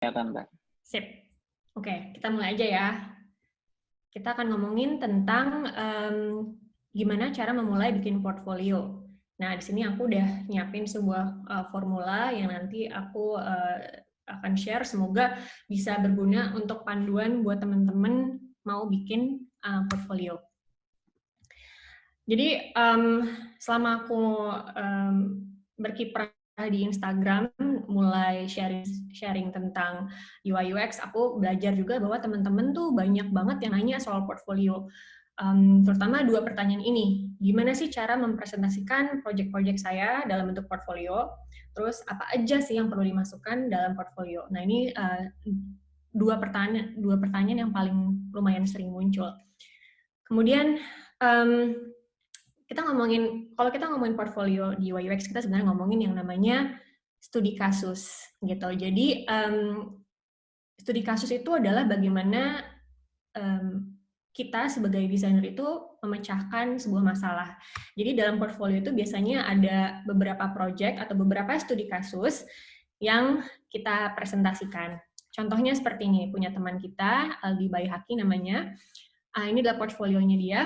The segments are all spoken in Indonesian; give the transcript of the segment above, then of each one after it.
Kelihatan, Mbak. Sip. Oke, kita mulai aja ya. Kita akan ngomongin tentang gimana cara memulai bikin portfolio. Nah, di sini aku udah nyiapin sebuah formula yang nanti aku akan share. Semoga bisa berguna untuk panduan buat teman-teman mau bikin portfolio. Jadi, selama aku berkiprah di Instagram, mulai sharing tentang UI UX, aku belajar juga bahwa teman-teman tuh banyak banget yang nanya soal portfolio. Terutama 2 pertanyaan ini, gimana sih cara mempresentasikan project-project saya dalam bentuk portfolio, terus apa aja sih yang perlu dimasukkan dalam portfolio. Nah, ini 2 pertanyaan yang paling lumayan sering muncul. Kemudian, kalau kita ngomongin portfolio di UI UX, kita sebenarnya ngomongin yang namanya studi kasus gitu. Jadi studi kasus itu adalah bagaimana kita sebagai desainer itu memecahkan sebuah masalah. Jadi dalam portfolio itu biasanya ada beberapa project atau beberapa studi kasus yang kita presentasikan. Contohnya seperti ini, punya teman kita, Aldi Baihaki namanya. Ini adalah portfolionya dia.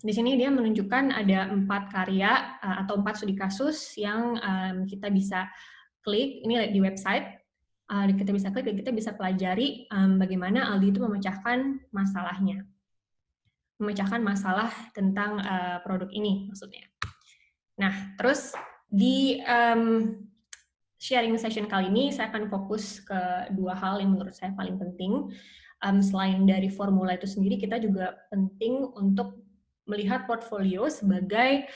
Di sini dia menunjukkan ada 4 karya atau 4 studi kasus yang kita bisa klik, ini di website, kita bisa klik dan kita bisa pelajari bagaimana Aldi itu memecahkan masalahnya. Memecahkan masalah tentang produk ini maksudnya. Nah, terus di sharing session kali ini saya akan fokus ke 2 hal yang menurut saya paling penting. Selain dari formula itu sendiri, kita juga penting untuk melihat portfolio sebagai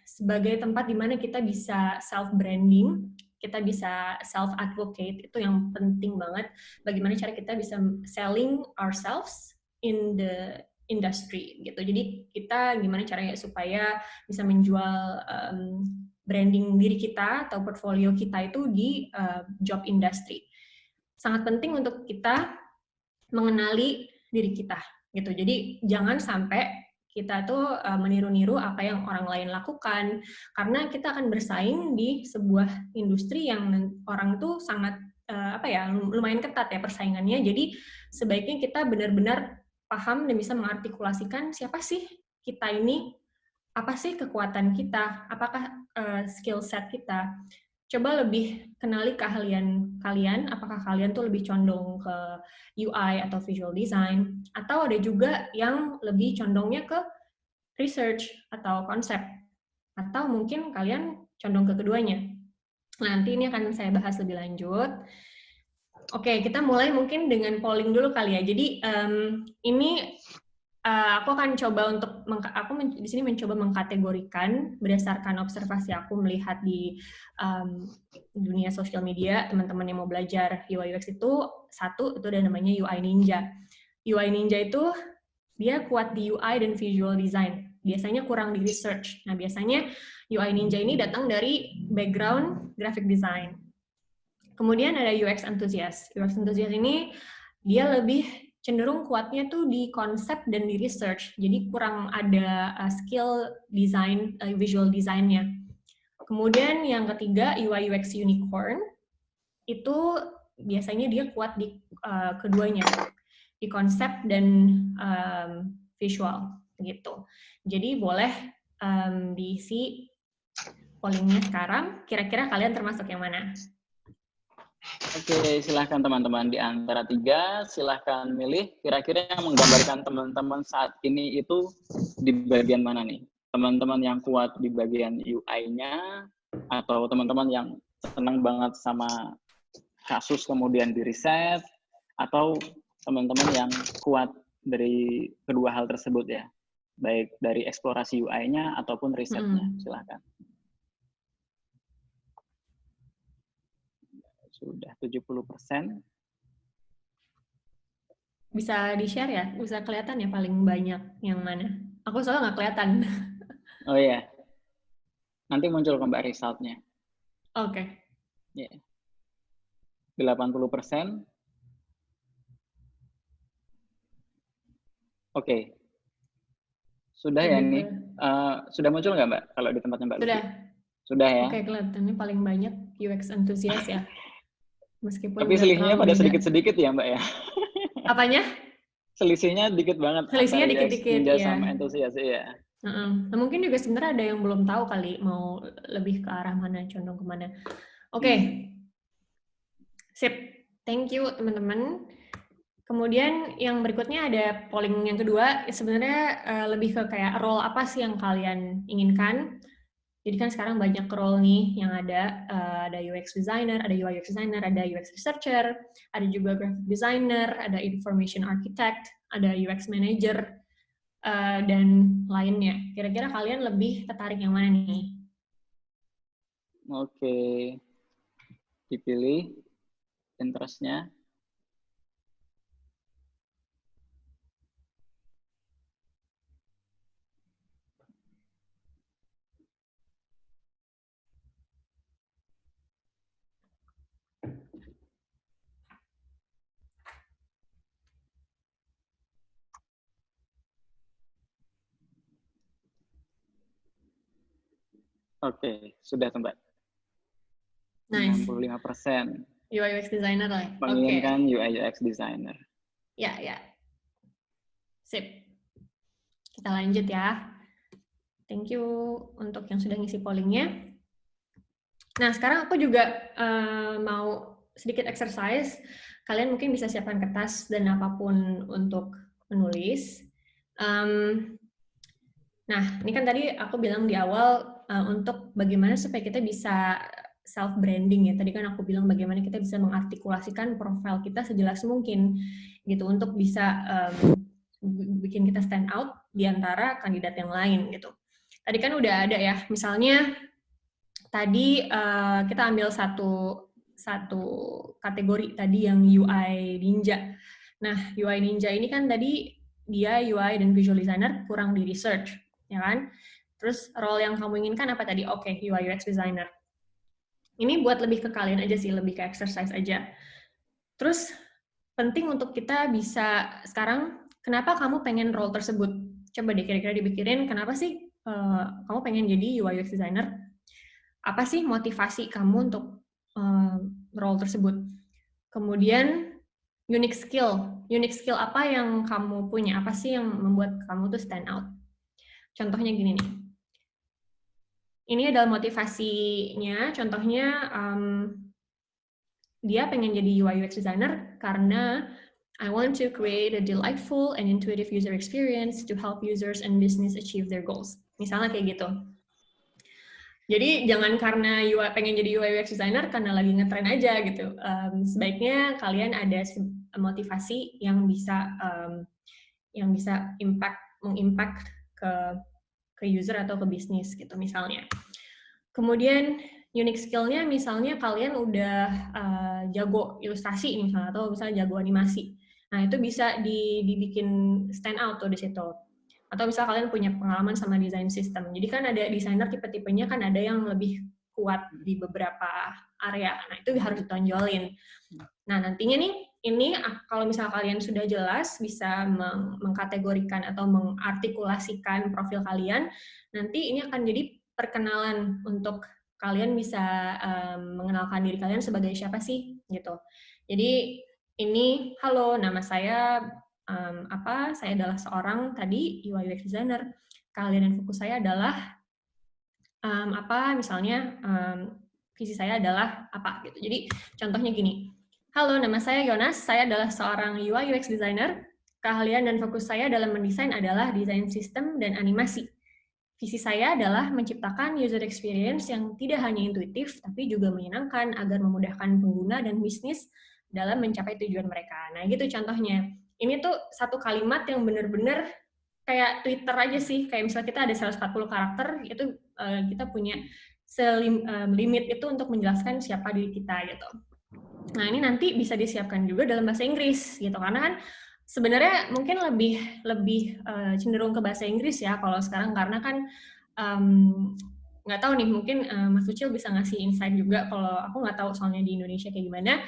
sebagai tempat di mana kita bisa self branding, kita bisa self advocate, itu yang penting banget. Bagaimana cara kita bisa selling ourselves in the industry gitu. Jadi kita gimana caranya supaya bisa menjual branding diri kita atau portfolio kita itu di job industry. Sangat penting untuk kita mengenali diri kita gitu. Jadi jangan sampai kita tuh meniru-niru apa yang orang lain lakukan, karena kita akan bersaing di sebuah industri yang orang tuh sangat lumayan ketat ya persaingannya. Jadi sebaiknya kita benar-benar paham dan bisa mengartikulasikan siapa sih kita ini, apa sih kekuatan kita, apakah skill set kita. Coba lebih kenali keahlian kalian, apakah kalian tuh lebih condong ke UI atau visual design, atau ada juga yang lebih condongnya ke research atau konsep, atau mungkin kalian condong ke keduanya. Nah, nanti ini akan saya bahas lebih lanjut. Oke, kita mulai mungkin dengan polling dulu kali ya. Jadi ini aku akan coba untuk di sini mencoba mengkategorikan berdasarkan observasi aku melihat di dunia sosial media. Teman-teman yang mau belajar UI UX itu satu itu ada namanya UI Ninja. UI Ninja itu dia kuat di UI dan visual design. Biasanya kurang di research. Nah, biasanya UI Ninja ini datang dari background graphic design. Kemudian ada UX enthusiast. UX enthusiast ini dia lebih cenderung kuatnya tuh di konsep dan di research, jadi kurang ada skill design, visual design-nya. Kemudian yang ketiga UI UX unicorn, itu biasanya dia kuat di keduanya, di konsep dan visual gitu. Jadi boleh diisi pollingnya sekarang, kira-kira kalian termasuk yang mana? Oke, silahkan teman-teman di antara 3, silahkan milih kira-kira yang menggambarkan teman-teman saat ini itu di bagian mana nih? Teman-teman yang kuat di bagian UI-nya, atau teman-teman yang senang banget sama kasus kemudian di riset, atau teman-teman yang kuat dari kedua hal tersebut ya, baik dari eksplorasi UI-nya ataupun risetnya. Silahkan. Sudah 70%. Bisa di-share ya? Bisa kelihatan ya paling banyak yang mana? Aku soalnya nggak kelihatan. Oh iya. Nanti muncul ke Mbak result-nya. Oke. Yeah. 80%. Oke. Sudah ya ini? Sudah muncul nggak Mbak kalau di tempatnya Mbak Lucy? Sudah. Sudah ya? Oke, kelihatannya paling banyak UX enthusiast ya. Meskipun Tapi nggak selisihnya terlalu pada beda. sedikit-sedikit ya Mbak ya? Apanya? Selisihnya dikit banget Selisihnya antara UX dikit-dikit, Ninja ya. sama Enthusiast ya. Nah, mungkin juga sebenarnya ada yang belum tahu kali mau lebih ke arah mana, condong kemana. Oke. Sip. Thank you teman-teman. Kemudian yang berikutnya ada polling yang kedua, sebenarnya lebih ke kayak role apa sih yang kalian inginkan. Jadi kan sekarang banyak role nih yang ada UX designer, ada UI UX designer, ada UX researcher, ada juga graphic designer, ada information architect, ada UX manager, dan lainnya. Kira-kira kalian lebih tertarik yang mana nih? Oke. Dipilih interest-nya. Oke, sudah Mbak. Nice. 65%. UI UX designer lah. Menginginkan UI UX designer. Ya. Sip. Kita lanjut ya. Thank you untuk yang sudah ngisi pollingnya. Nah, sekarang aku juga mau sedikit exercise. Kalian mungkin bisa siapkan kertas dan apapun untuk menulis. Nah, ini kan tadi aku bilang di awal untuk bagaimana supaya kita bisa self-branding ya. Tadi kan aku bilang bagaimana kita bisa mengartikulasikan profil kita sejelas mungkin gitu untuk bisa bikin kita stand out di antara kandidat yang lain gitu. Tadi kan udah ada ya, misalnya tadi kita ambil satu kategori tadi yang UI Ninja. Nah, UI Ninja ini kan tadi dia UI dan visual designer kurang di research, ya kan? Terus role yang kamu inginkan apa tadi? Oke, UI UX designer. Ini buat lebih ke kalian aja sih, lebih ke exercise aja. Terus penting untuk kita bisa sekarang, kenapa kamu pengen role tersebut? Coba deh kira-kira dipikirin, kenapa sih kamu pengen jadi UI UX designer? Apa sih motivasi kamu untuk role tersebut? Kemudian unique skill apa yang kamu punya? Apa sih yang membuat kamu tuh stand out? Contohnya gini nih. Ini adalah motivasinya. Contohnya dia pengen jadi UI UX designer karena I want to create a delightful and intuitive user experience to help users and business achieve their goals. Misalnya kayak gitu. Jadi jangan karena pengen jadi UI UX designer karena lagi ngetren aja gitu. Sebaiknya kalian ada motivasi yang bisa mengimpact ke user atau ke bisnis gitu misalnya. Kemudian unique skill-nya misalnya kalian udah jago ilustrasi misalnya atau misalnya jago animasi. Nah, itu bisa dibikin stand out tuh di situ. Atau misal kalian punya pengalaman sama desain sistem. Jadi kan ada desainer tipe-tipenya kan ada yang lebih kuat di beberapa area. Nah, itu harus ditonjolin. Nah, nantinya nih, ini kalau misal kalian sudah jelas bisa mengkategorikan atau mengartikulasikan profil kalian, nanti ini akan jadi perkenalan untuk kalian bisa mengenalkan diri kalian sebagai siapa sih, gitu. Jadi, ini, halo, nama saya saya adalah seorang tadi UI UX designer. Kalian dan fokus saya adalah misalnya visi saya adalah apa gitu. Jadi contohnya gini. Halo, nama saya Yonas. Saya adalah seorang UI UX designer. Keahlian dan fokus saya dalam mendesain adalah desain sistem dan animasi. Visi saya adalah menciptakan user experience yang tidak hanya intuitif, tapi juga menyenangkan agar memudahkan pengguna dan bisnis dalam mencapai tujuan mereka. Nah, gitu contohnya. Ini tuh satu kalimat yang benar-benar kayak Twitter aja sih. Kayak misalnya kita ada 140 karakter, itu kita punya limit itu untuk menjelaskan siapa diri kita gitu. Nah, ini nanti bisa disiapkan juga dalam bahasa Inggris gitu. Karena kan sebenarnya mungkin lebih cenderung ke bahasa Inggris ya kalau sekarang, karena kan nggak tahu nih, mungkin Mas Ucil bisa ngasih insight juga, kalau aku nggak tahu soalnya di Indonesia kayak gimana.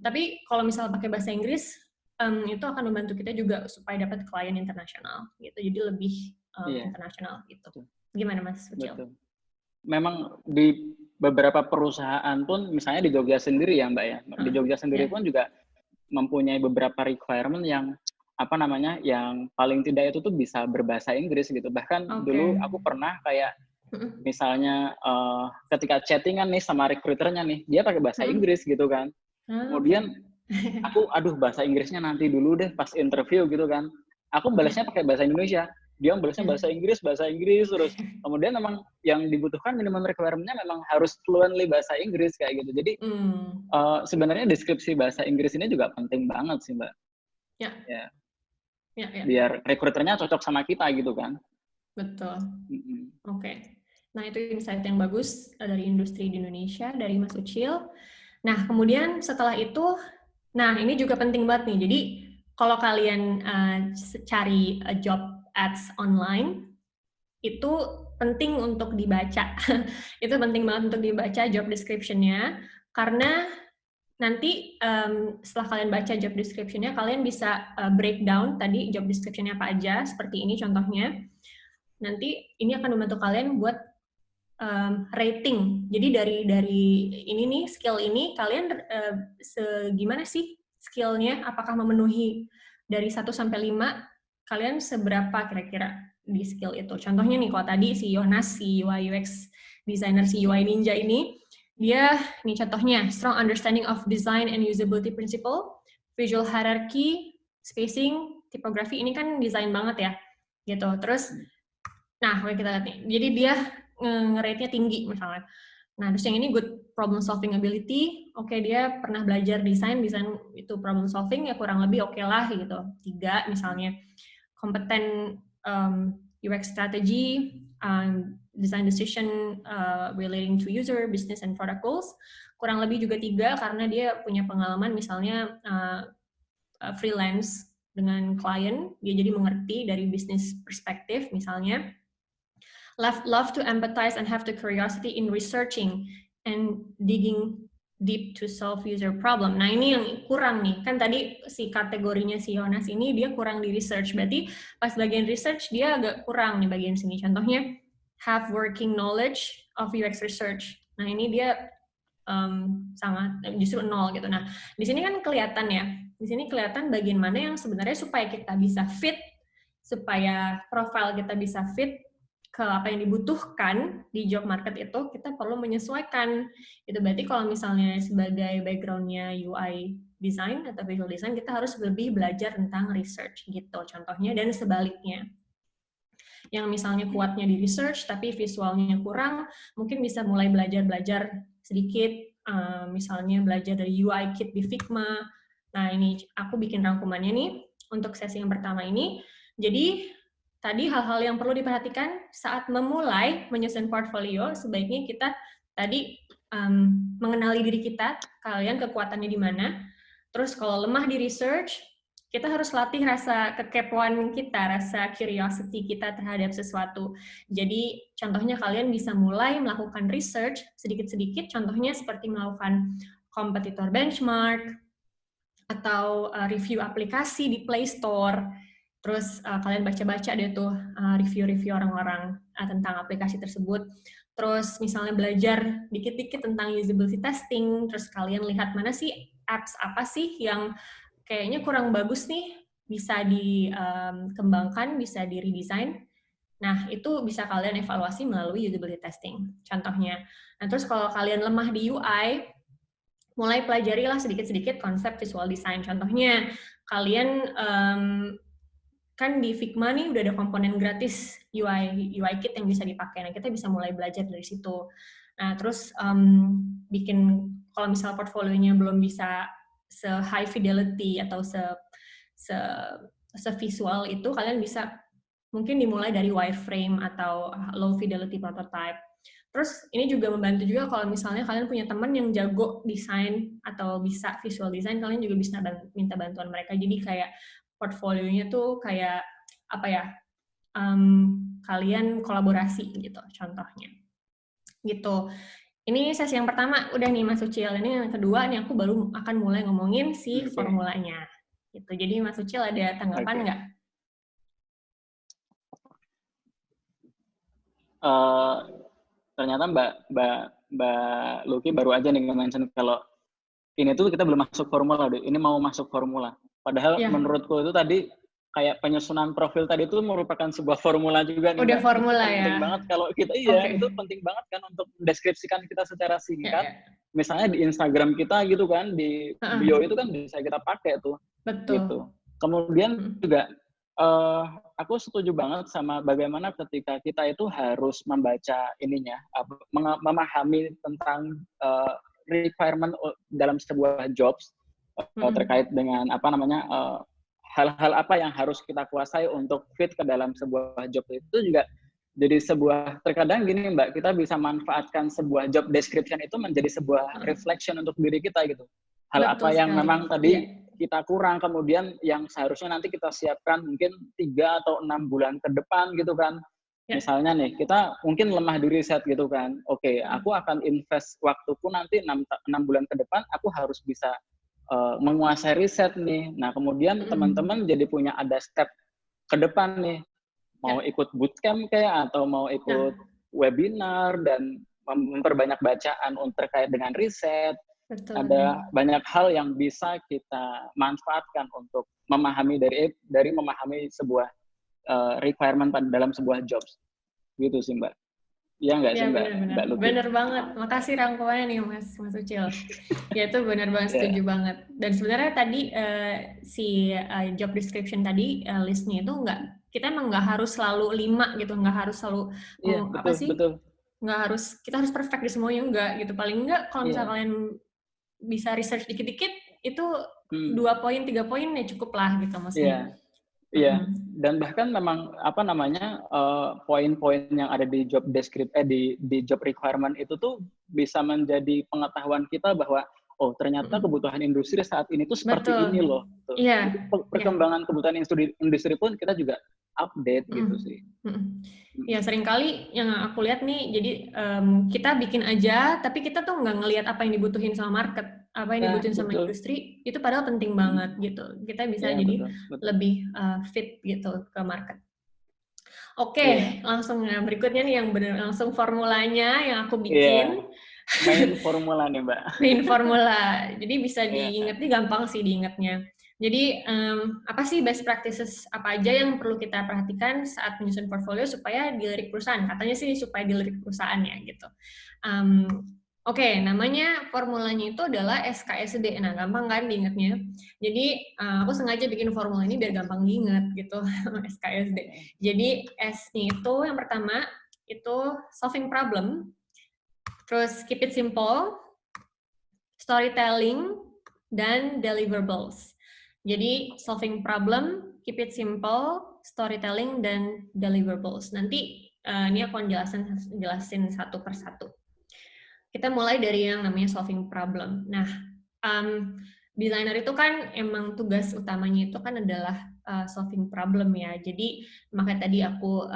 Tapi kalau misalnya pakai bahasa Inggris, itu akan membantu kita juga supaya dapat klien internasional gitu. Jadi lebih internasional gitu. Gimana Mas Ucil? Betul. Memang beberapa perusahaan pun, misalnya di Jogja sendiri ya Mbak ya, di Jogja sendiri pun juga mempunyai beberapa requirement yang apa namanya, yang paling tidak itu tuh bisa berbahasa Inggris gitu. Bahkan dulu aku pernah kayak misalnya ketika chattingan nih sama recruiternya nih, dia pakai bahasa Inggris gitu kan. Kemudian aku, aduh bahasa Inggrisnya nanti dulu deh pas interview gitu kan. Aku balasnya pakai bahasa Indonesia, dia balasnya bahasa Inggris terus. Kemudian memang yang dibutuhkan minimum requirement-nya memang harus fluently bahasa Inggris kayak gitu. Jadi sebenarnya deskripsi bahasa Inggris ini juga penting banget sih Mbak. Ya. Biar rekruternya cocok sama kita gitu kan. Betul. Oke. Nah, itu insight yang bagus dari industri di Indonesia, dari Mas Ucil. Nah, kemudian setelah itu, nah ini juga penting banget nih. Jadi, kalau kalian cari job ads online, itu penting untuk dibaca. Itu penting banget untuk dibaca job description-nya, karena nanti setelah kalian baca job description-nya, kalian bisa breakdown tadi job description-nya apa aja, seperti ini contohnya. Nanti ini akan membantu kalian buat rating. Jadi dari ini nih, skill ini, kalian segimana sih skill-nya? Apakah memenuhi dari 1 sampai 5? Kalian seberapa kira-kira di skill itu? Contohnya nih, kalau tadi si Yonas, si UI UX designer, si UI Ninja ini, dia, nih contohnya, strong understanding of design and usability principle, visual hierarchy, spacing, typography, ini kan desain banget ya, gitu. Terus, nah, kita lihat nih, jadi dia nge-rate-nya tinggi misalnya. Nah, terus yang ini good problem solving ability, oke, dia pernah belajar desain itu problem solving, ya kurang lebih oke lah gitu. 3 misalnya. Kompeten UX strategy, design decision relating to user, business, and product goals. Kurang lebih juga 3 karena dia punya pengalaman misalnya freelance dengan klien, dia jadi mengerti dari bisnis perspektif misalnya. Love to empathize and have the curiosity in researching and digging deep to solve user problem. Nah, ini yang kurang nih. Kan tadi si kategorinya si Yonas ini dia kurang di research. Berarti pas bagian research dia agak kurang nih bagian sini. Contohnya have working knowledge of UX research. Nah, ini dia sangat justru 0 gitu. Nah, di sini kan kelihatan ya. Di sini kelihatan bagian mana yang sebenarnya supaya kita bisa fit, supaya profile kita bisa fit ke apa yang dibutuhkan di job market itu, kita perlu menyesuaikan. Itu berarti kalau misalnya sebagai background-nya UI design atau visual design, kita harus lebih belajar tentang research gitu contohnya, dan sebaliknya. Yang misalnya kuatnya di research tapi visualnya kurang, mungkin bisa mulai belajar sedikit, misalnya belajar dari UI kit di Figma. Nah, ini aku bikin rangkumannya nih untuk sesi yang pertama ini. Jadi tadi hal-hal yang perlu diperhatikan saat memulai menyusun portfolio, sebaiknya kita tadi mengenali diri kita, kalian kekuatannya di mana. Terus kalau lemah di research, kita harus latih rasa kekepoan kita, rasa curiosity kita terhadap sesuatu. Jadi contohnya kalian bisa mulai melakukan research sedikit-sedikit, contohnya seperti melakukan competitor benchmark, atau review aplikasi di Play Store. Terus kalian baca-baca deh tuh review-review orang-orang tentang aplikasi tersebut. Terus misalnya belajar dikit-dikit tentang usability testing, terus kalian lihat mana sih apps apa sih yang kayaknya kurang bagus nih, bisa dikembangkan, bisa di-redesign. Nah, itu bisa kalian evaluasi melalui usability testing, contohnya. Nah, terus kalau kalian lemah di UI, mulai pelajarilah sedikit-sedikit konsep visual design. Contohnya, kalian kan di Figma nih udah ada komponen gratis UI kit yang bisa dipakai. Nah, kita bisa mulai belajar dari situ. Nah, terus bikin, kalau misalnya portfolionya belum bisa se-high fidelity atau se-visual itu, kalian bisa mungkin dimulai dari wireframe atau low fidelity prototype. Terus ini juga membantu juga kalau misalnya kalian punya teman yang jago desain atau bisa visual design, kalian juga bisa minta bantuan mereka. Jadi kayak portfolionya tuh kayak apa ya, kalian kolaborasi gitu contohnya. Gitu. Ini sesi yang pertama udah nih Mas Ucil. Ini yang kedua nih aku baru akan mulai ngomongin si formulanya. Gitu. Jadi Mas Ucil ada tanggapan nggak? Ternyata Mbak Luki baru aja nih nge-mention kalau ini tuh kita belum masuk formula deh, ini mau masuk formula. Padahal menurutku itu tadi kayak penyusunan profil tadi itu merupakan sebuah formula juga nih Udah Mbak. formula itu penting banget kalau kita itu penting banget kan untuk mendeskripsikan kita secara singkat. Misalnya di Instagram kita gitu kan, di bio itu kan bisa kita pakai tuh. Betul. Gitu. Kemudian juga aku setuju banget sama bagaimana ketika kita itu harus membaca ininya, memahami tentang requirement dalam sebuah jobs terkait dengan hal-hal apa yang harus kita kuasai untuk fit ke dalam sebuah job itu juga jadi sebuah, terkadang gini Mbak, kita bisa manfaatkan sebuah job description itu menjadi sebuah reflection untuk diri kita gitu. Hal Betul apa yang sekali. memang tadi kita kurang, kemudian yang seharusnya nanti kita siapkan mungkin 3 atau 6 bulan ke depan gitu kan. Misalnya nih, kita mungkin lemah di riset gitu kan. Oke, aku akan invest waktuku nanti 6 bulan ke depan, aku harus bisa menguasai riset nih. Nah, kemudian teman-teman jadi punya ada step ke depan nih. Mau ikut bootcamp kayak atau mau ikut webinar dan memperbanyak bacaan terkait dengan riset. Betul. Ada banyak hal yang bisa kita manfaatkan untuk memahami dari memahami sebuah requirement dalam sebuah jobs. Gitu sih Mbak. Iya nggak sih Mbak Luki? Bener banget. Makasih rangkumannya nih Mas Ucil. Ya itu bener banget, setuju banget. Dan sebenarnya tadi si job description tadi listnya itu kita emang nggak harus selalu 5 gitu, nggak harus selalu betul. Nggak harus kita harus perfect di semuanya, enggak gitu. Paling enggak kalau misalnya kalian bisa research dikit-dikit itu 2 poin 3 poin ya cukup lah gitu maksudnya. Iya, dan bahkan memang poin-poin yang ada di job description di job requirement itu tuh bisa menjadi pengetahuan kita bahwa ternyata kebutuhan industri saat ini tuh seperti ini loh. Iya. Perkembangan kebutuhan industri pun kita juga update gitu sih. Ya seringkali yang aku lihat nih, jadi kita bikin aja, tapi kita tuh nggak ngelihat apa yang dibutuhin sama market, apa yang dibutuhin sama industri, itu padahal penting banget gitu. Kita bisa jadi lebih fit gitu ke market. Oke, langsung berikutnya nih yang benar langsung formulanya yang aku bikin. Main formula nih Mbak. Main formula, jadi bisa diingat, ini gampang sih diingatnya. Jadi apa sih best practices apa aja yang perlu kita perhatikan saat menyusun portfolio supaya dilirik perusahaan? Katanya sih supaya dilirik perusahaan ya gitu. Oke, namanya formulanya itu adalah SKSD. Nah, gampang kan diingatnya. Jadi aku sengaja bikin formula ini biar gampang diingat gitu, SKSD. Jadi S-nya itu yang pertama itu solving problem, terus keep it simple, storytelling, dan deliverables. Jadi solving problem, keep it simple, storytelling, dan deliverables. Nanti ini aku jelasin satu persatu. Kita mulai dari yang namanya solving problem. Nah, desainer itu kan emang tugas utamanya itu kan adalah solving problem ya. Jadi makanya tadi aku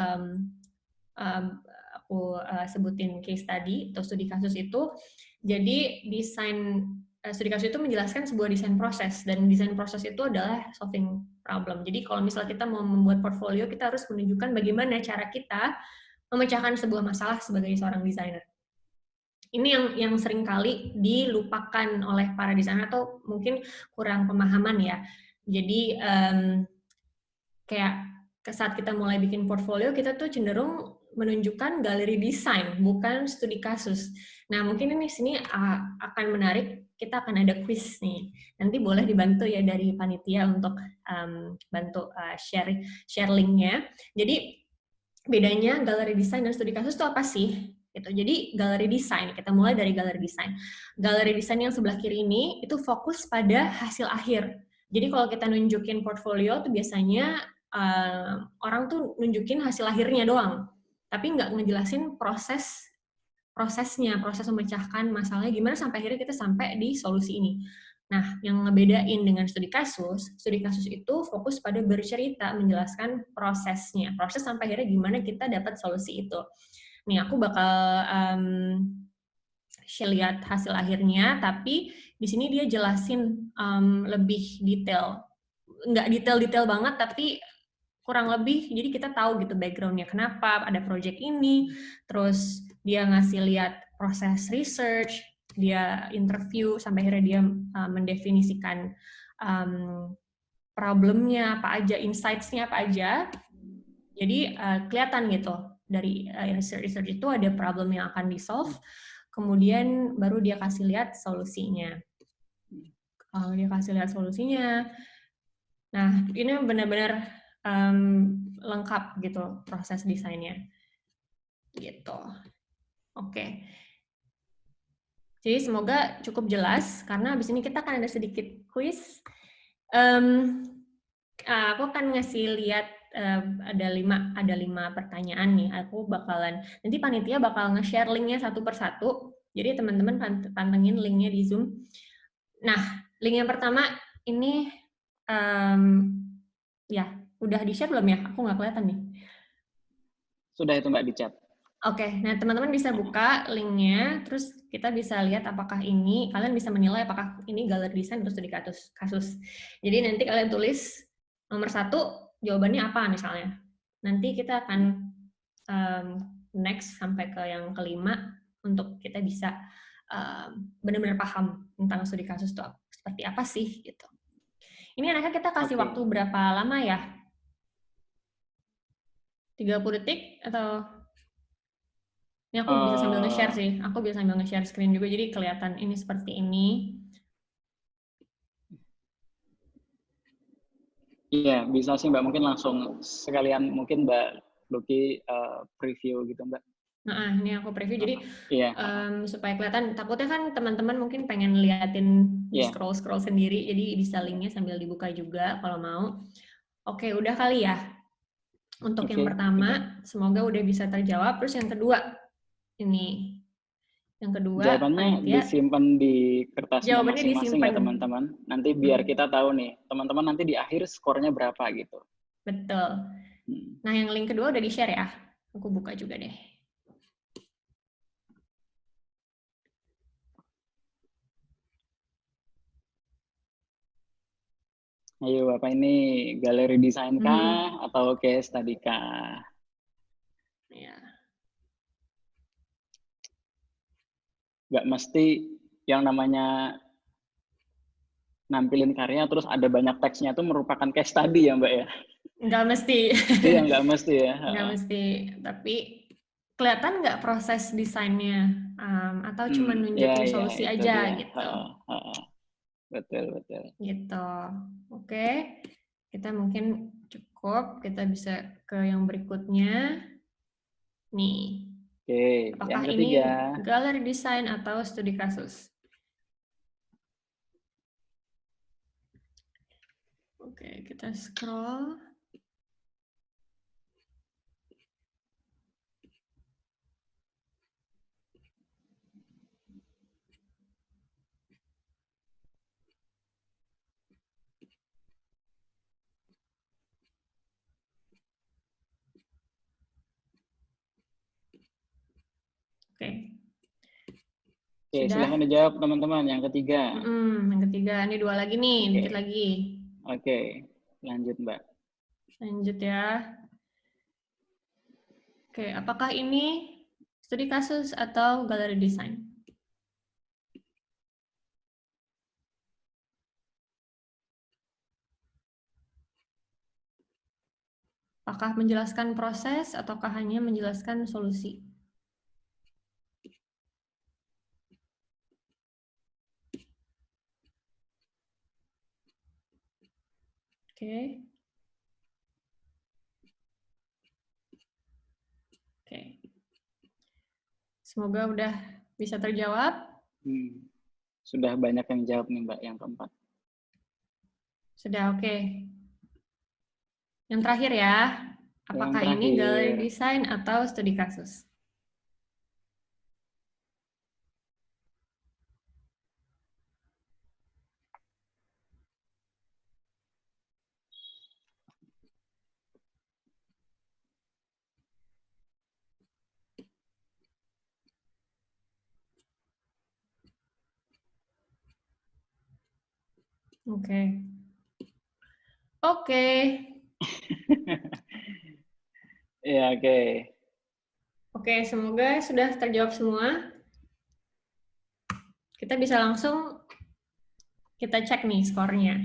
sebutin case study atau studi kasus itu. Jadi studi kasus itu menjelaskan sebuah desain proses, dan desain proses itu adalah solving problem. Jadi kalau misalnya kita mau membuat portfolio, kita harus menunjukkan bagaimana cara kita memecahkan sebuah masalah sebagai seorang desainer. Ini yang sering kali dilupakan oleh para desainer atau mungkin kurang pemahaman ya. Jadi kayak saat kita mulai bikin portfolio, kita tuh cenderung menunjukkan galeri desain, bukan studi kasus. Nah, mungkin ini sini akan menarik, kita akan ada quiz nih. Nanti boleh dibantu ya dari panitia untuk bantu share linknya. Jadi, bedanya galeri desain dan studi kasus itu apa sih? Gitu. Jadi, galeri desain, kita mulai dari galeri desain. Galeri desain yang sebelah kiri ini, itu fokus pada hasil akhir. Jadi, kalau kita nunjukin portfolio, itu biasanya orang tuh nunjukin hasil akhirnya doang, tapi nggak ngejelasin prosesnya, proses memecahkan masalahnya gimana sampai akhirnya kita sampai di solusi ini. Nah, yang ngebedain dengan studi kasus itu fokus pada bercerita, menjelaskan prosesnya, proses sampai akhirnya gimana kita dapat solusi itu. Nih, aku bakal lihat hasil akhirnya, tapi di sini dia jelasin lebih detail. Nggak detail-detail banget, tapi kurang lebih, jadi kita tahu gitu background-nya kenapa ada project ini, terus dia ngasih lihat proses research, dia interview, sampai akhirnya dia mendefinisikan problemnya apa aja, insights-nya apa aja. Jadi kelihatan gitu, dari research itu ada problem yang akan di-solve, kemudian baru dia kasih lihat solusinya. Kalau dia kasih lihat solusinya, nah ini benar-benar lengkap gitu proses desainnya. Gitu. Oke. Jadi semoga cukup jelas, karena habis ini kita akan ada sedikit quiz. Aku akan ngasih lihat ada 5 pertanyaan nih. Aku bakalan, nanti panitia bakal nge-share linknya satu persatu. Jadi teman-teman pantengin linknya di Zoom. Nah, link yang pertama ini ya udah di-share belum ya? Aku nggak kelihatan nih. Sudah itu Mbak di chat. Oke, nah teman-teman bisa buka linknya, terus kita bisa lihat apakah ini, kalian bisa menilai apakah ini galeri desain atau studi kasus. Jadi nanti kalian tulis nomor 1, jawabannya apa misalnya. Nanti kita akan next sampai ke yang kelima, untuk kita bisa benar-benar paham tentang studi kasus itu seperti apa sih, gitu. Ini anaknya kita kasih waktu berapa lama ya? 30 detik atau... Ini aku bisa sambil nge-share sih. Aku bisa sambil nge-share screen juga, jadi kelihatan ini seperti ini. Iya, bisa sih Mbak. Mungkin langsung sekalian mungkin Mbak Luki preview gitu Mbak. Nah, ini aku preview. Jadi supaya kelihatan, takutnya kan teman-teman mungkin pengen liatin di scroll-scroll sendiri, jadi bisa linknya sambil dibuka juga kalau mau. Oke, udah kali ya. Untuk yang pertama, semoga udah bisa terjawab. Terus yang kedua, ini. Yang kedua, jawabannya disimpan di kertasnya masing-masing ya teman-teman. Nanti biar kita tahu nih, teman-teman nanti di akhir skornya berapa gitu. Betul. Nah, yang link kedua udah di-share ya. Aku buka juga deh. Ayo Bapak, ini galeri desain kah atau case study kah? Ya. Nggak mesti yang namanya nampilin karya terus ada banyak teksnya itu merupakan case study ya Mbak ya? Nggak mesti. Iya, nggak mesti ya. Nggak mesti, tapi kelihatan nggak proses desainnya, atau cuma nunjukin solusi aja dia. gitu. Betul. Gitu. Oke, kita mungkin cukup, kita bisa ke yang berikutnya. Nih. Oke, apakah yang ketiga. Ini galeri desain atau studi kasus? Oke, kita scroll. Oke. Oke, silahkan dijawab teman-teman. Yang ketiga. Yang ketiga, ini 2 lagi nih, dikit lagi. Oke, lanjut Mbak. Lanjut ya. Oke, apakah ini studi kasus atau galeri desain? Apakah menjelaskan proses ataukah hanya menjelaskan solusi? Oke. Semoga udah bisa terjawab. Sudah banyak yang jawab nih Mbak, yang keempat. Sudah, oke. Yang terakhir ya, apakah ini galeri desain atau studi kasus? Oke. Iya, oke. Oke, semoga sudah terjawab semua. Kita bisa langsung kita cek nih skornya.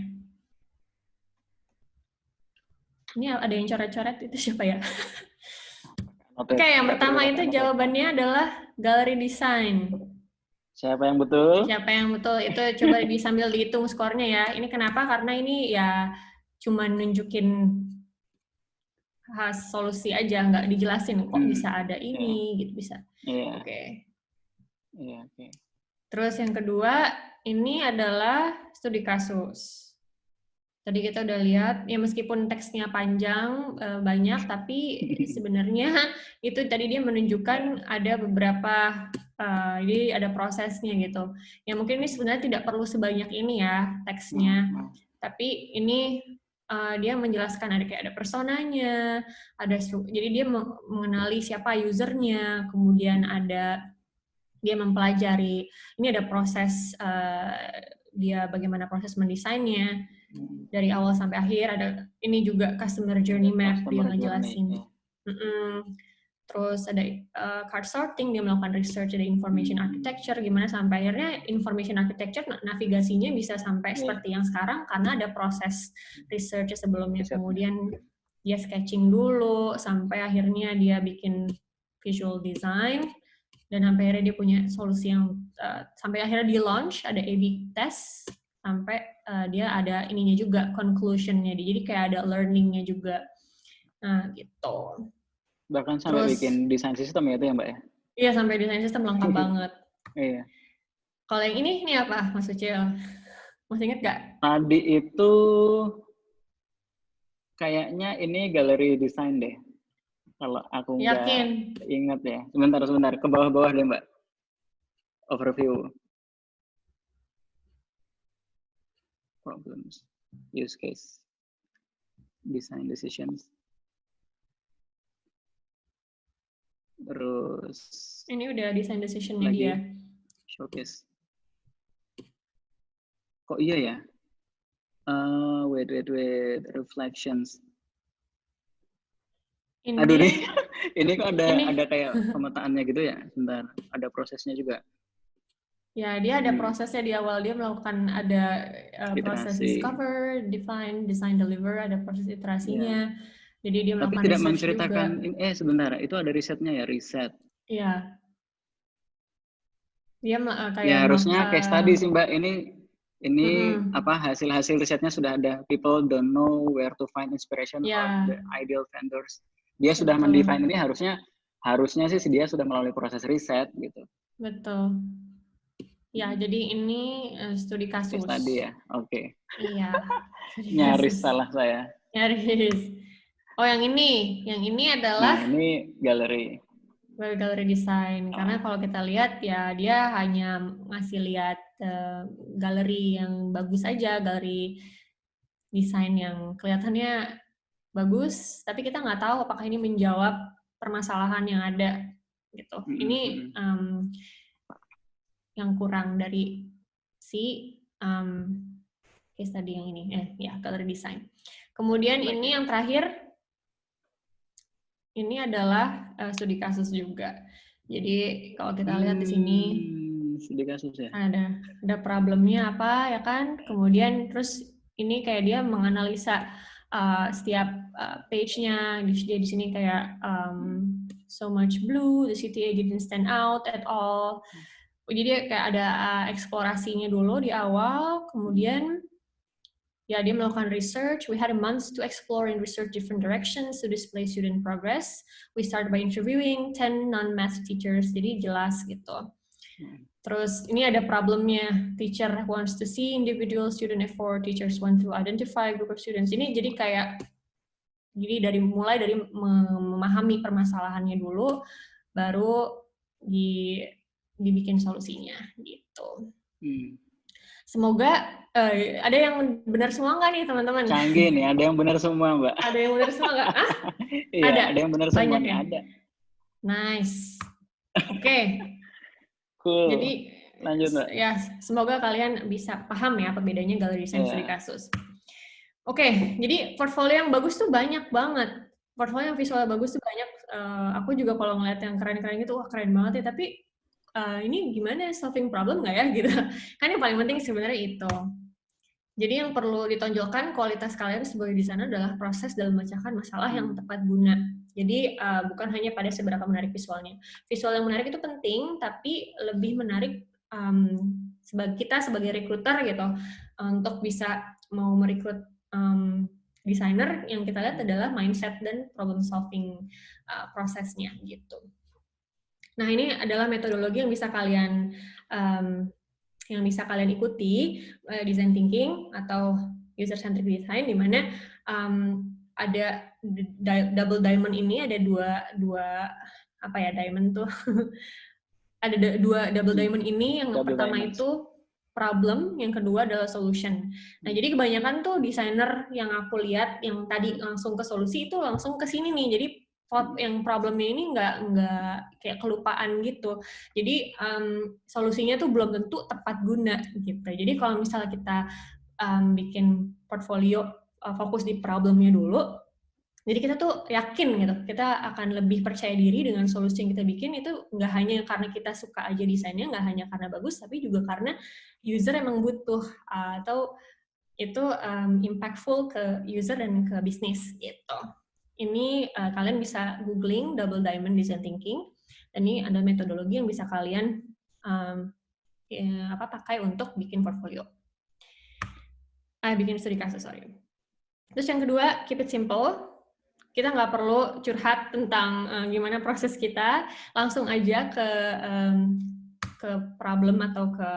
Ini ada yang coret-coret, itu siapa ya? Oke, yang pertama itu jawabannya adalah galeri desain. Siapa yang betul? Siapa yang betul? Itu coba sambil dihitung skornya ya. Ini kenapa? Karena ini ya cuma nunjukin solusi aja, nggak dijelasin kok bisa ada ini, gitu bisa. Oke. Terus yang kedua, ini adalah studi kasus. Tadi kita udah lihat, ya meskipun teksnya panjang, banyak, tapi sebenarnya itu tadi dia menunjukkan ada beberapa, jadi ada prosesnya gitu. Ya mungkin ini sebenarnya tidak perlu sebanyak ini ya teksnya, tapi ini dia menjelaskan ada personanya, jadi dia mengenali siapa usernya, kemudian dia mempelajari, ini ada proses dia bagaimana proses mendesainnya dari awal sampai akhir, ada ini juga customer journey map dia ngejelasin. Terus ada card sorting, dia melakukan research, ada information architecture, gimana sampai akhirnya information architecture navigasinya bisa sampai seperti yang sekarang karena ada proses research sebelumnya. Kemudian dia sketching dulu sampai akhirnya dia bikin visual design dan sampai akhirnya dia punya solusi yang sampai akhirnya di launch, ada A/B test sampai dia ada ininya juga, conclusion-nya. Jadi kayak ada learning-nya juga. Nah, gitu. Bahkan sampai bikin desain sistem ya itu ya, Mbak ya? Iya, sampai desain sistem lengkap banget. Iya. Kalau yang ini apa, Mas Ucil? Masih inget nggak? Tadi itu kayaknya ini galeri desain deh. Kalau aku nggak ingat ya. Sebentar. Ke bawah-bawah deh, Mbak. Overview. Problems. Use case. Design decisions. Terus. Ini udah design decision-nya dia. Showcase. Kok iya ya? Wait. Reflections. Aduh nih, ini kok ada kayak pemetaannya gitu ya? Sebentar, ada prosesnya juga. Ya, dia ada prosesnya di awal, dia melakukan ada proses discover, define, design, deliver, ada proses iterasinya. Jadi dia melakukan research juga. Tapi tidak menceritakan, sebentar, itu ada risetnya ya, riset. Iya. Dia kayak ya harusnya case study sih Mbak, ini apa hasil risetnya sudah ada. People don't know where to find inspiration or the ideal vendors. Dia sudah mendefine ini, harusnya sih dia sudah melalui proses riset gitu. Betul. Ya, jadi ini studi kasus. Case study ya, oke. Iya. Nyaris salah saya. Nyaris. Oh, yang ini adalah. Nah, ini galeri desain. Karena kalau kita lihat ya dia hanya ngasih lihat galeri yang bagus aja, galeri desain yang kelihatannya bagus, tapi kita nggak tahu apakah ini menjawab permasalahan yang ada gitu. Ini yang kurang dari si case tadi yang ini, galeri desain. Kemudian ini yang terakhir, ini adalah studi kasus juga. Jadi kalau kita lihat di sini, studi kasus ya. Ada problemnya apa ya kan? Kemudian terus ini kayak dia menganalisa setiap page-nya. Dia di sini kayak so much blue, the CTA didn't stand out at all. Jadi kayak ada eksplorasinya dulu di awal, kemudian dia melakukan research. We had a month to explore and research different directions to display student progress. We started by interviewing 10 non-math teachers, jadi jelas gitu. Terus ini ada problemnya, teacher wants to see individual student effort, teachers want to identify group of students. Ini jadi kayak, mulai dari memahami permasalahannya dulu, baru dibikin solusinya gitu. Semoga ada yang benar semua nggak nih teman-teman? Canggih nih, ada yang benar semua Mbak. Ada yang benar semua nggak? Iya, ada yang benar semua nih, ada. Nice. Oke. Cool. Jadi lanjut Mbak. Ya, semoga kalian bisa paham ya apa bedanya galeri desain studi kasus. Oke, jadi portfolio yang bagus tuh banyak banget. Portfolio yang visualnya bagus tuh banyak. Aku juga kalau ngeliat yang keren-keren gitu, wah keren banget ya. Tapi ini gimana solving problem nggak ya gitu. Kan yang paling penting sebenarnya itu. Jadi yang perlu ditonjolkan kualitas kalian sebagai desainer adalah proses dalam memecahkan masalah yang tepat guna. Jadi bukan hanya pada seberapa menarik visualnya. Visual yang menarik itu penting, tapi lebih menarik kita sebagai recruiter gitu untuk bisa mau merekrut desainer, yang kita lihat adalah mindset dan problem solving prosesnya gitu. Nah, ini adalah metodologi yang bisa kalian ikuti, design thinking atau user centric design, di mana ada double diamond ini, ada dua apa ya, diamond tuh ada dua double diamond ini. Yang pertama itu problem, yang kedua adalah solution. Nah, jadi kebanyakan tuh desainer yang aku lihat yang tadi langsung ke solusi itu langsung ke sini nih. Jadi yang problemnya ini nggak kayak kelupaan gitu. Jadi solusinya tuh belum tentu tepat guna gitu. Jadi kalau misalnya kita bikin portfolio fokus di problemnya dulu, jadi kita tuh yakin gitu, kita akan lebih percaya diri dengan solusi yang kita bikin. Itu nggak hanya karena kita suka aja desainnya, nggak hanya karena bagus, tapi juga karena user emang butuh atau itu impactful ke user dan ke bisnis gitu. Ini kalian bisa googling double diamond design thinking, dan ini ada metodologi yang bisa kalian pakai untuk bikin portfolio, bikin studi kasus, sorry. Terus yang kedua, keep it simple. Kita nggak perlu curhat tentang gimana proses kita, langsung aja ke problem atau ke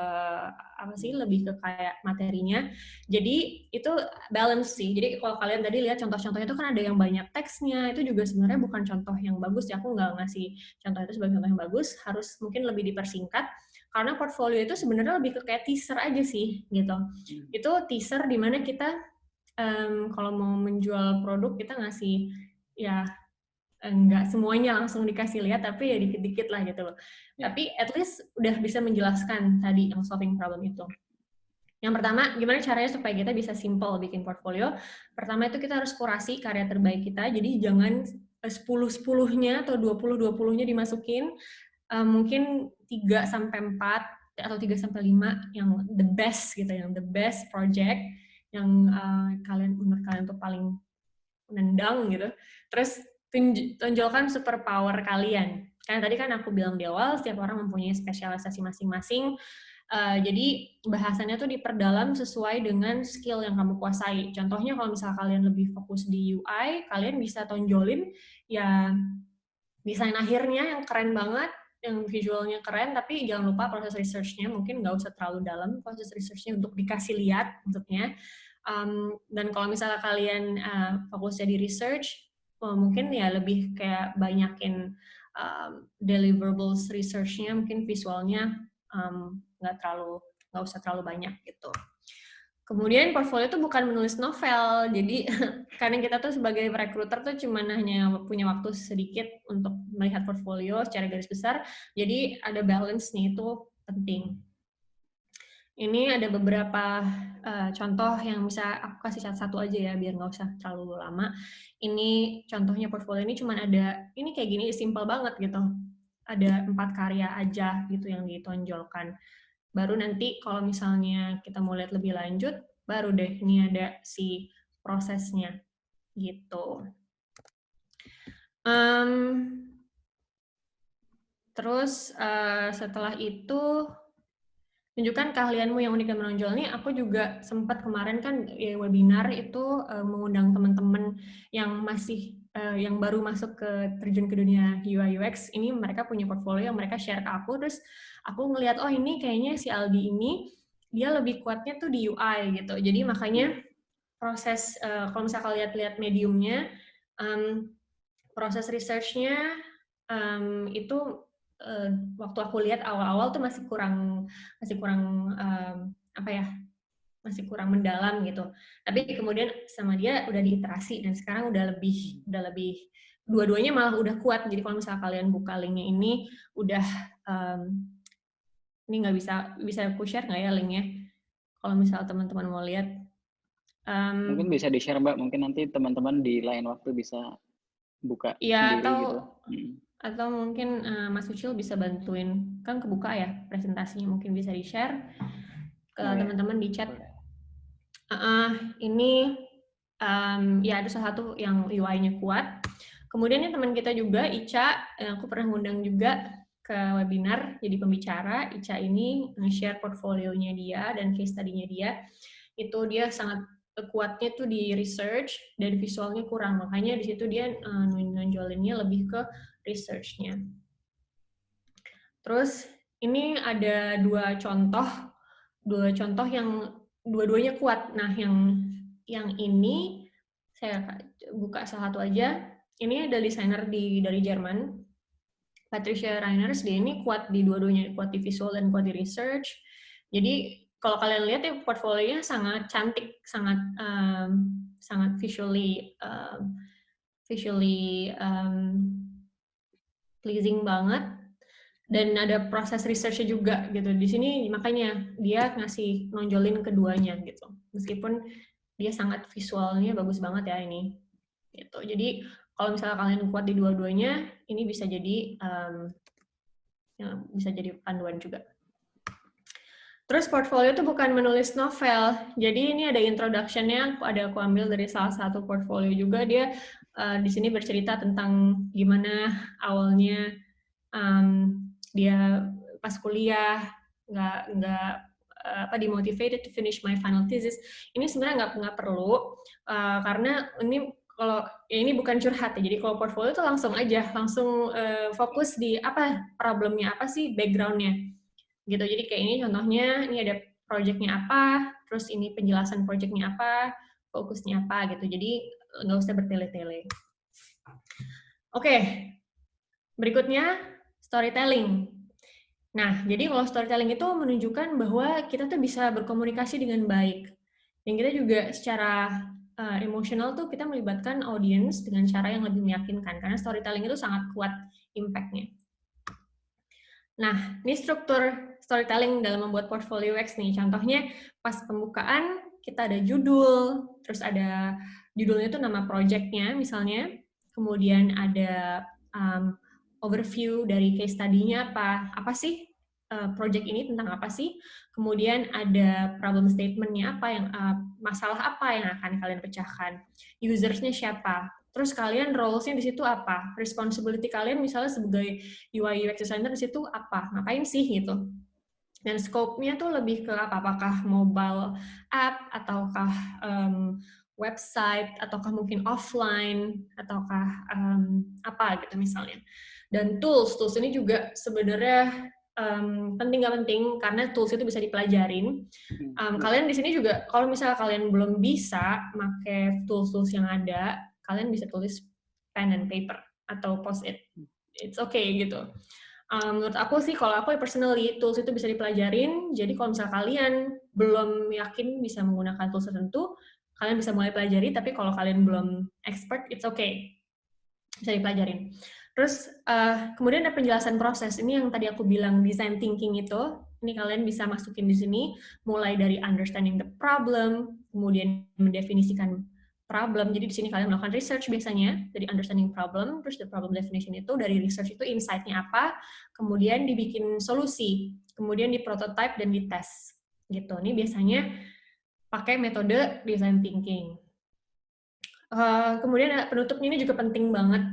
lebih ke kayak materinya. Jadi itu balance sih. Jadi kalau kalian tadi lihat contoh-contohnya itu kan ada yang banyak teksnya, itu juga sebenarnya bukan contoh yang bagus ya. Aku nggak ngasih contoh itu sebagai contoh yang bagus, harus mungkin lebih dipersingkat. Karena portfolio itu sebenarnya lebih ke kayak teaser aja sih gitu. Itu teaser di mana kita kalau mau menjual produk kita ngasih ya nggak semuanya langsung dikasih lihat, tapi ya dikit-dikit lah gitu loh. Tapi at least udah bisa menjelaskan tadi yang solving problem itu. Yang pertama, gimana caranya supaya kita bisa simple bikin portfolio? Pertama itu kita harus kurasi karya terbaik kita, jadi jangan 10-10-nya atau 20-20-nya dimasukin, mungkin 3-4 atau 3-5 yang the best gitu, yang the best project, yang menurut kalian tuh paling nendang gitu. Terus tonjolkan superpower kalian. Karena tadi kan aku bilang di awal, setiap orang mempunyai spesialisasi masing-masing. Jadi bahasannya tuh diperdalam sesuai dengan skill yang kamu kuasai. Contohnya kalau misalnya kalian lebih fokus di UI, kalian bisa tonjolin ya desain akhirnya yang keren banget, yang visualnya keren, tapi jangan lupa proses research-nya mungkin nggak usah terlalu dalam, proses research-nya untuk dikasih lihat maksudnya. Dan kalau misalnya kalian fokusnya di research, mungkin ya lebih kayak banyakin deliverables research-nya, mungkin visualnya nggak usah terlalu banyak gitu. Kemudian portfolio itu bukan menulis novel, jadi karena kita tuh sebagai recruiter tuh cuma hanya punya waktu sedikit untuk melihat portfolio secara garis besar, jadi ada balance-nya itu penting. Ini ada beberapa contoh yang bisa aku kasih satu aja ya, biar nggak usah terlalu lama. Ini contohnya portfolio ini cuma ada, ini kayak gini, simple banget gitu. Ada 4 karya aja gitu yang ditonjolkan. Baru nanti kalau misalnya kita mau lihat lebih lanjut, baru deh ini ada si prosesnya gitu. Terus setelah itu, tunjukkan keahlianmu yang unik dan menonjol. Nih aku juga sempat kemarin kan webinar itu mengundang teman-teman yang masih yang baru masuk terjun ke dunia UI UX. Ini mereka punya portfolio yang mereka share ke aku, terus aku ngelihat oh ini kayaknya si Aldi ini dia lebih kuatnya tuh di UI gitu. Jadi makanya proses kalau misalnya kalian lihat mediumnya, proses research-nya itu waktu aku lihat awal-awal tuh masih kurang masih kurang mendalam gitu. Tapi kemudian sama dia udah diiterasi dan sekarang udah lebih dua-duanya malah udah kuat. Jadi kalau misalnya kalian buka linknya ini udah ini nggak bisa aku share nggak ya linknya? Kalau misalnya teman-teman mau lihat. Mungkin bisa di-share Mbak, mungkin nanti teman-teman di lain waktu bisa buka ya, sendiri atau gitu. Atau mungkin Mas Ucil bisa bantuin, kan kebuka ya presentasinya, mungkin bisa di-share ke teman-teman di chat. Ini ya ada salah satu yang UI-nya kuat. Kemudian ini teman kita juga, Ica, aku pernah ngundang juga ke webinar jadi pembicara. Ica ini nge-share portfolionya dia dan case study-nya dia. Itu dia sangat kuatnya tuh di research dan visualnya kurang, makanya di situ dia nonjolinnya lebih ke research-nya. Terus ini ada dua contoh yang dua-duanya kuat. Nah, yang ini saya buka salah satu aja. Ini ada desainer dari Jerman, Patricia Reiners. Dia ini kuat di dua-duanya, kuat di visual dan kuat di research. Jadi kalau kalian lihat ya portfolionya sangat cantik, sangat visually pleasing banget. Dan ada proses research-nya juga gitu. Di sini makanya dia ngasih nonjolin keduanya gitu. Meskipun dia sangat visualnya bagus banget ya ini. Gitu. Jadi kalau misalnya kalian kuat di dua-duanya, ini bisa jadi panduan juga. Terus portfolio itu bukan menulis novel. Jadi ini ada introduction-nya, aku ambil dari salah satu portfolio juga. Dia di sini bercerita tentang gimana awalnya dia pas kuliah nggak dimotivated to finish my final thesis. Ini sebenarnya nggak perlu karena ini bukan curhat ya. Jadi kalau portfolio itu langsung fokus di apa problemnya, apa sih background-nya gitu. Jadi kayak ini contohnya, ini ada project-nya apa, terus ini penjelasan project-nya apa, fokusnya apa gitu. Jadi nggak usah bertele-tele. Oke. Berikutnya storytelling. Nah, jadi kalau storytelling itu menunjukkan bahwa kita tuh bisa berkomunikasi dengan baik. Dan kita juga secara emosional tuh kita melibatkan audience dengan cara yang lebih meyakinkan. Karena storytelling itu sangat kuat impact-nya. Nah, ini struktur storytelling dalam membuat portfolio UX nih. Contohnya pas pembukaan kita ada judul, terus ada judulnya itu nama project-nya misalnya, kemudian ada overview dari case study-nya apa sih project ini tentang apa sih, kemudian ada problem statement-nya apa, yang masalah apa yang akan kalian pecahkan, users-nya siapa, terus kalian roles-nya di situ apa, responsibility kalian misalnya sebagai UI UX designer di situ apa, ngapain sih gitu. Dan scope-nya tuh lebih ke apa, apakah mobile app, ataukah website, ataukah mungkin offline, ataukah apa gitu misalnya. Dan tools ini juga sebenarnya penting nggak penting, karena tools itu bisa dipelajarin. Kalian di sini juga, kalau misalnya kalian belum bisa pakai tools yang ada, kalian bisa tulis pen and paper atau post-it. It's okay gitu. Menurut aku sih, kalau aku personally, tools itu bisa dipelajarin. Jadi kalau misalnya kalian belum yakin bisa menggunakan tools tertentu, kalian bisa mulai pelajari. Tapi kalau kalian belum expert, it's okay, bisa dipelajarin. Terus kemudian ada penjelasan proses. Ini yang tadi aku bilang design thinking itu. Ini kalian bisa masukin di sini, mulai dari understanding the problem, kemudian mendefinisikan problem. Jadi di sini kalian melakukan research biasanya dari understanding problem, terus the problem definition itu dari research itu insight-nya apa, kemudian dibikin solusi, kemudian di prototype dan di tes. Gitu. Ini biasanya pakai metode design thinking. Kemudian penutupnya ini juga penting banget.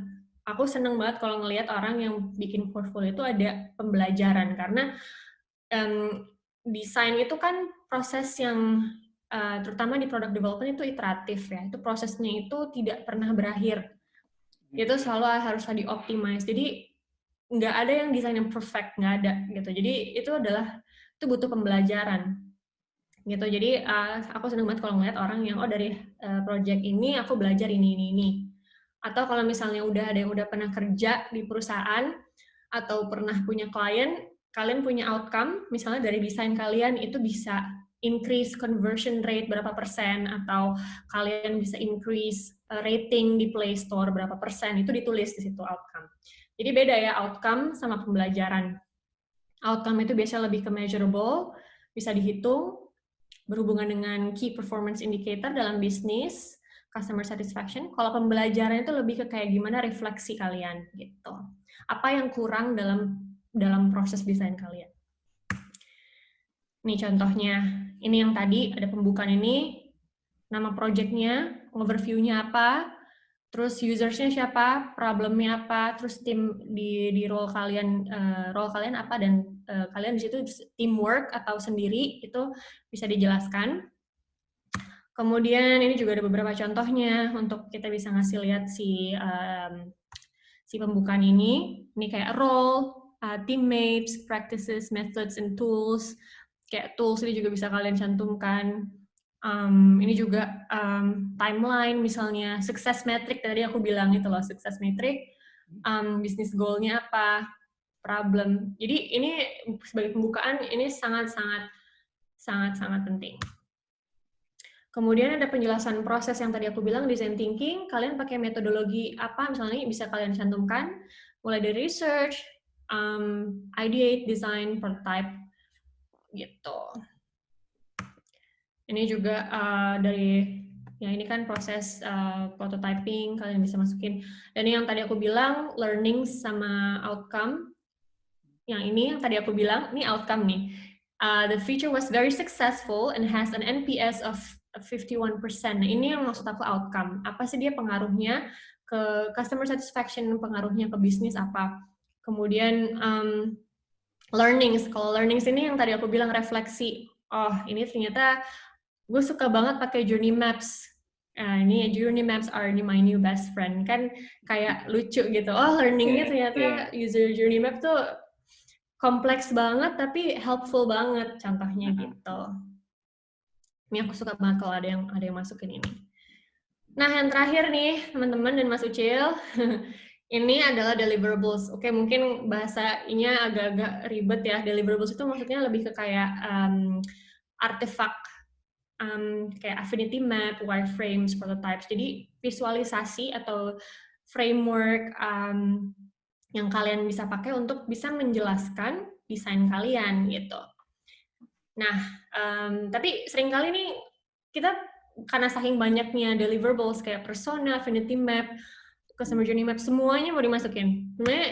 Aku seneng banget kalau ngelihat orang yang bikin portfolio itu ada pembelajaran, karena desain itu kan proses yang terutama di product development itu iteratif ya. Itu prosesnya itu tidak pernah berakhir. Itu selalu harus di-optimize. Jadi nggak ada yang desain yang perfect, nggak ada gitu. Jadi itu butuh pembelajaran gitu. Jadi aku seneng banget kalau ngeliat orang yang dari project ini aku belajar ini. Atau kalau misalnya udah ada yang udah pernah kerja di perusahaan atau pernah punya klien, kalian punya outcome, misalnya dari desain kalian itu bisa increase conversion rate berapa persen, atau kalian bisa increase rating di Play Store berapa persen, itu ditulis di situ outcome. Jadi beda ya outcome sama pembelajaran. Outcome itu biasanya lebih ke measurable, bisa dihitung, berhubungan dengan key performance indicator dalam bisnis. customer satisfaction. Kalau pembelajaran itu lebih ke kayak gimana refleksi kalian gitu. Apa yang kurang dalam proses desain kalian. Nih contohnya, ini yang tadi ada pembukaan ini, nama projectnya, overview-nya apa, terus usersnya siapa, problemnya apa, terus tim di role kalian apa, dan kalian di situ teamwork atau sendiri itu bisa dijelaskan. Kemudian ini juga ada beberapa contohnya untuk kita bisa ngasih lihat si pembukaan ini. Ini kayak role, teammates, practices, methods, and tools. Kayak tools ini juga bisa kalian cantumkan. Ini juga timeline misalnya, success metric tadi aku bilang itu loh, success metric, business goal-nya apa, problem. Jadi ini sebagai pembukaan ini sangat penting. Kemudian ada penjelasan proses yang tadi aku bilang, design thinking, kalian pakai metodologi apa misalnya bisa kalian cantumkan, mulai dari research, ideate, design, prototype, gitu. Ini juga dari, ya ini kan proses prototyping, kalian bisa masukin. Dan yang tadi aku bilang, learning sama outcome. Yang ini yang tadi aku bilang, ini outcome nih. The feature was very successful and has an NPS of 51%. Nah, ini yang maksud aku outcome. Apa sih dia pengaruhnya ke customer satisfaction, pengaruhnya ke bisnis apa. Kemudian learnings. Kalau learnings ini yang tadi aku bilang refleksi. Oh, ini ternyata gue suka banget pakai journey maps. Ini journey maps are my new best friend. Kan kayak lucu gitu. Oh, learningnya ternyata user journey map tuh kompleks banget tapi helpful banget contohnya gitu. Ini aku suka banget kalau ada yang masukin ini. Nah, yang terakhir nih, teman-teman dan Mas Ucil, ini adalah deliverables. Oke, mungkin bahasanya agak-agak ribet ya. Deliverables itu maksudnya lebih ke kayak artefak, kayak affinity map, wireframes, prototypes. Jadi visualisasi atau framework yang kalian bisa pakai untuk bisa menjelaskan desain kalian gitu. Nah, tapi seringkali nih kita karena saking banyaknya deliverables kayak persona, affinity map, customer journey map, semuanya mau dimasukin. Sebenarnya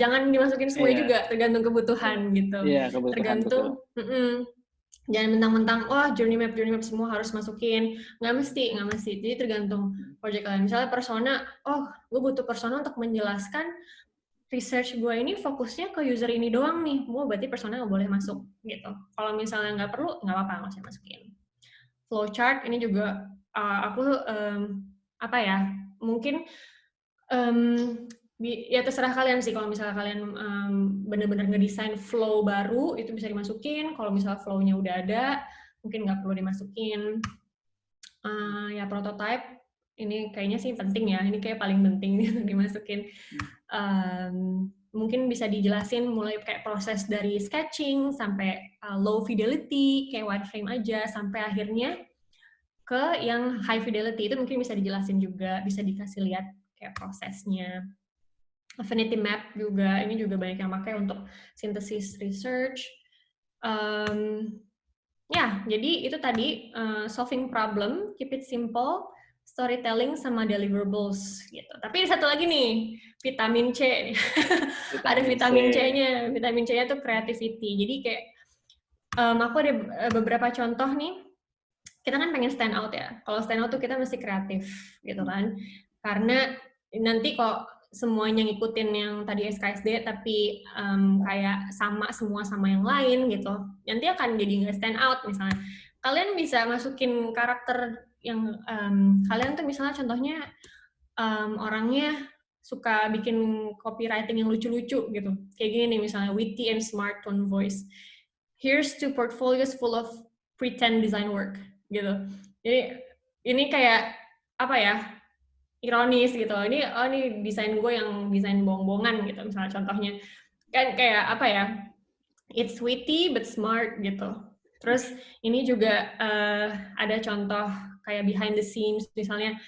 jangan dimasukin semuanya juga, tergantung kebutuhan gitu. Kebutuhan, tergantung, jangan mentang-mentang, journey map semua harus masukin. Nggak mesti. Jadi tergantung project kalian. Misalnya persona, gue butuh persona untuk menjelaskan research gue ini fokusnya ke user ini doang nih, berarti persona nggak boleh masuk gitu. Kalau misalnya nggak perlu, nggak apa-apa, nggak usah masukin. Flowchart ini juga aku mungkin ya terserah kalian sih. Kalau misalnya kalian benar-benar ngedesain flow baru, itu bisa dimasukin. Kalau misalnya flow-nya udah ada, mungkin nggak perlu dimasukin. Ya prototype ini kayaknya sih penting ya, ini kayak paling penting dimasukin. Mungkin bisa dijelasin mulai kayak proses dari sketching sampai low fidelity kayak wireframe aja, sampai akhirnya ke yang high fidelity. Itu mungkin bisa dijelasin juga, bisa dikasih lihat kayak prosesnya. Affinity map juga, ini juga banyak yang pakai untuk synthesis research. Jadi itu tadi solving problem, keep it simple, storytelling sama deliverables gitu. Tapi satu lagi nih, vitamin C. Ada vitamin C-nya. Vitamin C-nya tuh creativity. Jadi kayak aku ada beberapa contoh nih. Kita kan pengen stand out ya. Kalau stand out tuh kita mesti kreatif gitu kan. Karena nanti kok semuanya ngikutin yang tadi SKSD tapi kayak semua sama yang lain gitu, nanti akan jadi nggak stand out. Misalnya kalian bisa masukin karakter yang kalian tuh misalnya contohnya orangnya suka bikin copywriting yang lucu-lucu gitu, kayak gini nih misalnya, witty and smart tone voice, here's to portfolios full of pretend design work gitu. Jadi ini kayak apa ya, ironis gitu. Ini desain gue yang desain bohong-bohongan gitu misalnya contohnya. Kan kayak apa ya? It's witty but smart gitu. Terus ini juga ada contoh kayak behind the scenes misalnya,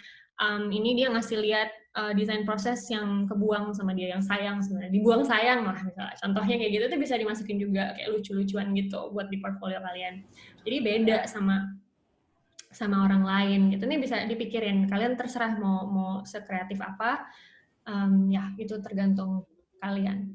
ini dia ngasih lihat desain proses yang kebuang sama dia, yang sayang sebenarnya. Dibuang sayang lah misalnya. Contohnya kayak gitu tuh bisa dimasukin juga kayak lucu-lucuan gitu buat di portfolio kalian. Jadi beda sama sama orang lain gitu. Ini bisa dipikirin, kalian terserah mau sekreatif apa, ya itu tergantung kalian.